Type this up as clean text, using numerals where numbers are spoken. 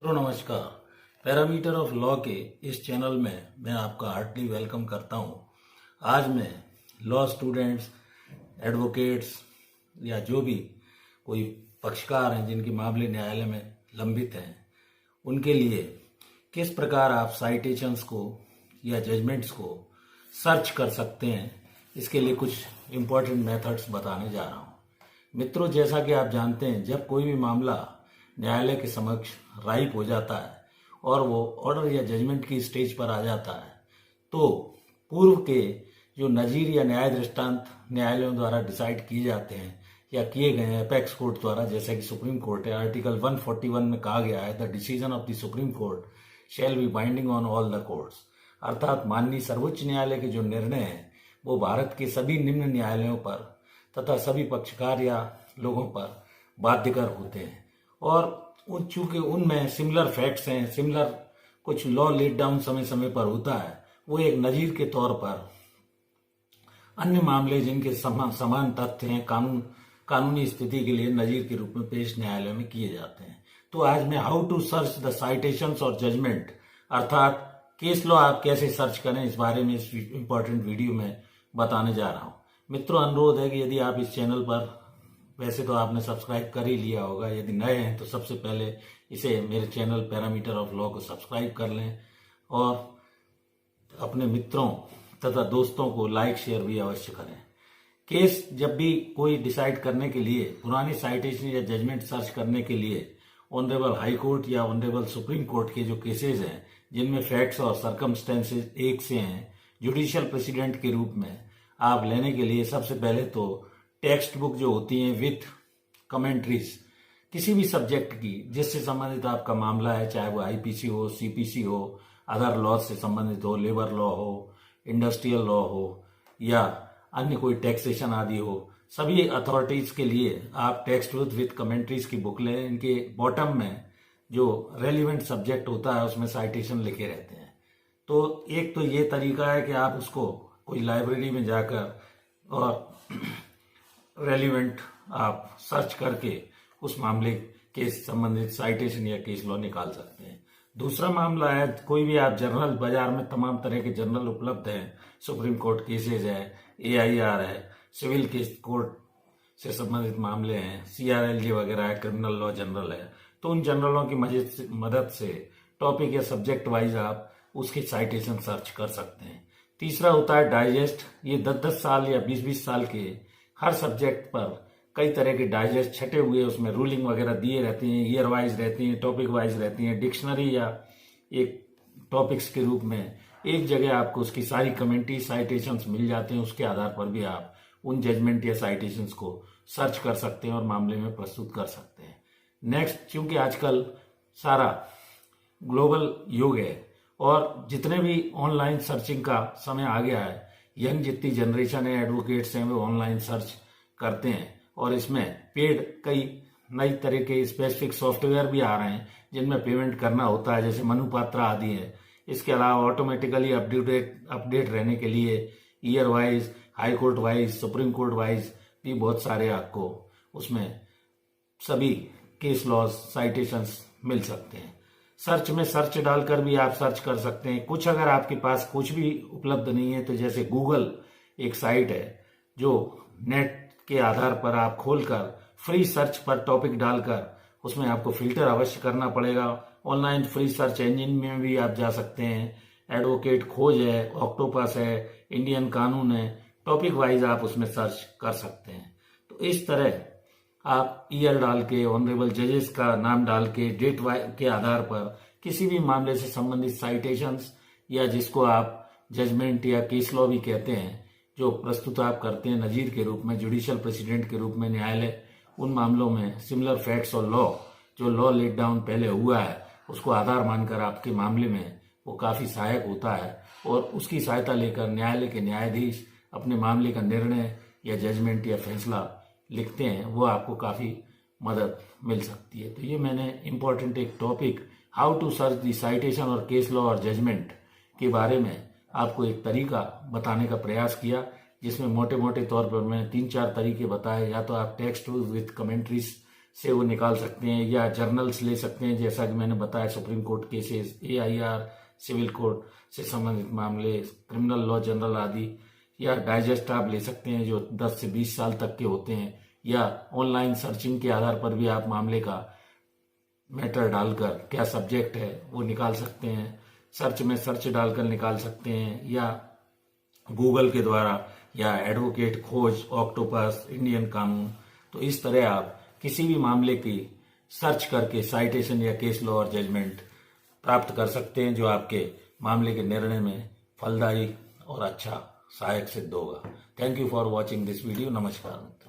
नमस्कार। Parameter of law के इस चैनल में मैं आपका हार्टली वेलकम करता हूं। आज मैं लॉ स्टूडेंट्स, एडवोकेट्स या जो भी कोई पक्षकार हैं जिनके मामले न्यायालय में लंबित हैं, उनके लिए किस प्रकार आप साइटेशंस को या जजमेंट्स को सर्च कर सकते हैं, इसके लिए कुछ इम्पोर्टेंट मेथड्स बताने जा रहा हूं। मित्रों, जैसा कि आप जानते हैं, जब कोई भी मामला न्यायालय के समक्ष राइप हो जाता है और वो ऑर्डर या जजमेंट की स्टेज पर आ जाता है, तो पूर्व के जो नजीर या न्याय दृष्टांत न्यायालयों द्वारा डिसाइड किए जाते हैं या किए गए हैं अपेक्स कोर्ट द्वारा, जैसे कि सुप्रीम कोर्ट है, आर्टिकल 141 में कहा गया है, the decision of the supreme court shall be binding on all the courts. अर्थात माननीय सर्वोच्च न्यायालय के जो निर्णय हैं वो भारत के सभी निम्न न्यायालयों पर तथा सभी पक्षकार या लोगों पर बाध्यकर होते हैं। और चूंकि उनमें सिमिलर फैक्ट्स हैं, सिमिलर कुछ लॉ लेट डाउन समय समय पर होता है, वो एक नजीर के तौर पर अन्य मामले जिनके समान तथ्य हैं कानूनी स्थिति के लिए नजीर के रूप में पेश न्यायालय में किए जाते हैं। तो आज मैं how to search the citations और जजमेंट, अर्थात केस लॉ आप कैसे सर्च करें, इस बारे में इस इंपॉर्टेंट वीडियो में बताने जा रहा हूं। मित्रों, अनुरोध है कि यदि आप इस चैनल पर, वैसे तो आपने सब्सक्राइब कर ही लिया होगा, यदि नए हैं तो सबसे पहले इसे मेरे चैनल पैरामीटर ऑफ लॉ को सब्सक्राइब कर लें और अपने मित्रों तथा दोस्तों को लाइक शेयर भी अवश्य करें। केस जब भी कोई डिसाइड करने के लिए, पुरानी साइटेशन या जजमेंट सर्च करने के लिए ऑनरेबल हाई कोर्ट या ऑनरेबल सुप्रीम कोर्ट के जो केसेस हैं जिनमें फैक्ट्स और सर्कमस्टेंसेस एक से हैं, जुडिशियल प्रेसिडेंट के रूप में आप लेने के लिए सबसे पहले तो टेक्स्ट बुक जो होती हैं विथ कमेंट्रीज किसी भी सब्जेक्ट की जिससे संबंधित आपका मामला है, चाहे वो आईपीसी हो, सीपीसी हो, अदर लॉ से संबंधित हो, लेबर लॉ हो, इंडस्ट्रियल लॉ हो या अन्य कोई टैक्सेशन आदि हो, सभी अथॉरिटीज के लिए आप टेक्स्ट बुक विथ कमेंट्रीज की बुक लें। इनके बॉटम में जो रेलिवेंट सब्जेक्ट होता है उसमें साइटेशन लिखे रहते हैं। तो एक तो ये तरीका है कि आप उसको कोई लाइब्रेरी में जाकर और रेलिवेंट आप सर्च करके उस मामले के संबंधित साइटेशन या केस लॉ निकाल सकते हैं। दूसरा मामला है, कोई भी आप जर्नल, बाजार में तमाम तरह के जर्नल उपलब्ध हैं, सुप्रीम कोर्ट केसेज है, एआईआर है, सिविल केस कोर्ट से संबंधित मामले हैं, सीआरएलजे वगैरह है, क्रिमिनल लॉ जनरल है। तो उन जनरलों की मदद से टॉपिक या सब्जेक्ट वाइज आप उसकी साइटेशन सर्च कर सकते हैं। तीसरा होता है डाइजेस्ट। ये 10-10 साल या 20-20 साल के हर सब्जेक्ट पर कई तरह के डाइजेस्ट छटे हुए, उसमें रूलिंग वगैरह दिए रहती हैं, ईयर वाइज रहती हैं, टॉपिक वाइज रहती हैं, डिक्शनरी या एक टॉपिक्स के रूप में एक जगह आपको उसकी सारी कमेंट्री साइटेशंस मिल जाते हैं। उसके आधार पर भी आप उन जजमेंट या साइटेशंस को सर्च कर सकते हैं और मामले में प्रस्तुत कर सकते हैं। नेक्स्ट, क्योंकि आजकल सारा ग्लोबल युग है और जितने भी ऑनलाइन सर्चिंग का समय आ गया है, यंग जितनी जनरेशन है, एडवोकेट्स हैं, वो ऑनलाइन सर्च करते हैं और इसमें पेड कई नई तरह के स्पेसिफिक सॉफ्टवेयर भी आ रहे हैं जिनमें पेमेंट करना होता है, जैसे मनुपात्रा आदि है। इसके अलावा ऑटोमेटिकली अपडेट रहने के लिए year wise, high court wise, supreme court wise भी बहुत सारे आपको उसमें सभी केस लॉज साइटेशंस मिल सकते हैं। सर्च में सर्च डालकर भी आप सर्च कर सकते हैं। कुछ अगर आपके पास कुछ भी उपलब्ध नहीं है तो जैसे गूगल एक साइट है जो नेट के आधार पर आप खोलकर फ्री सर्च पर टॉपिक डालकर उसमें आपको फिल्टर अवश्य करना पड़ेगा। ऑनलाइन फ्री सर्च इंजन में भी आप जा सकते हैं। एडवोकेट खोज है, ऑक्टोपस है, इंडियन कानून है, टॉपिक वाइज आप उसमें सर्च कर सकते हैं। तो इस तरह आप ईयर डाल के, ऑनरेबल जजेस का नाम डाल के, डेट के आधार पर किसी भी मामले से संबंधित साइटेशंस या जिसको आप जजमेंट या केस लॉ भी कहते हैं, जो प्रस्तुत आप करते हैं नजीर के रूप में, जुडिशियल प्रेसिडेंट के रूप में न्यायालय उन मामलों में सिमिलर फैक्ट्स और लॉ, जो लॉ लेट डाउन पहले हुआ है, उसको आधार मानकर आपके मामले में वो काफी सहायक होता है और उसकी सहायता लेकर न्यायालय के न्यायाधीश अपने मामले का निर्णय या जजमेंट या फैसला लिखते हैं, वो आपको काफी मदद मिल सकती है। तो ये मैंने इम्पोर्टेंट एक topic how to search the citation और केस लॉ और जजमेंट के बारे में आपको एक तरीका बताने का प्रयास किया, जिसमें मोटे मोटे तौर पर मैं 3-4 तरीके बताए। या तो आप टेक्स्ट विथ कमेंट्रीज से वो निकाल सकते हैं, या जर्नल्स ले सकते हैं, जैसा कि मैंने बताया supreme court cases, AIR, civil court से संबंधित मामले, क्रिमिनल लॉ जनरल आदि, या डाइजेस्ट आप ले सकते हैं जो 10 से 20 साल तक के होते हैं, या ऑनलाइन सर्चिंग के आधार पर भी आप मामले का मैटर डालकर क्या सब्जेक्ट है वो निकाल सकते हैं, सर्च में सर्च डालकर निकाल सकते हैं, या गूगल के द्वारा, या एडवोकेट खोज, ऑक्टोपस, इंडियन कानून। तो इस तरह आप किसी भी मामले की सर्च करके साइटेशन या केस लॉ और जजमेंट प्राप्त कर सकते हैं, जो आपके मामले के निर्णय में फलदायी और अच्छा सहायक सिद्ध होगा। Thank you for watching this video. नमस्कार।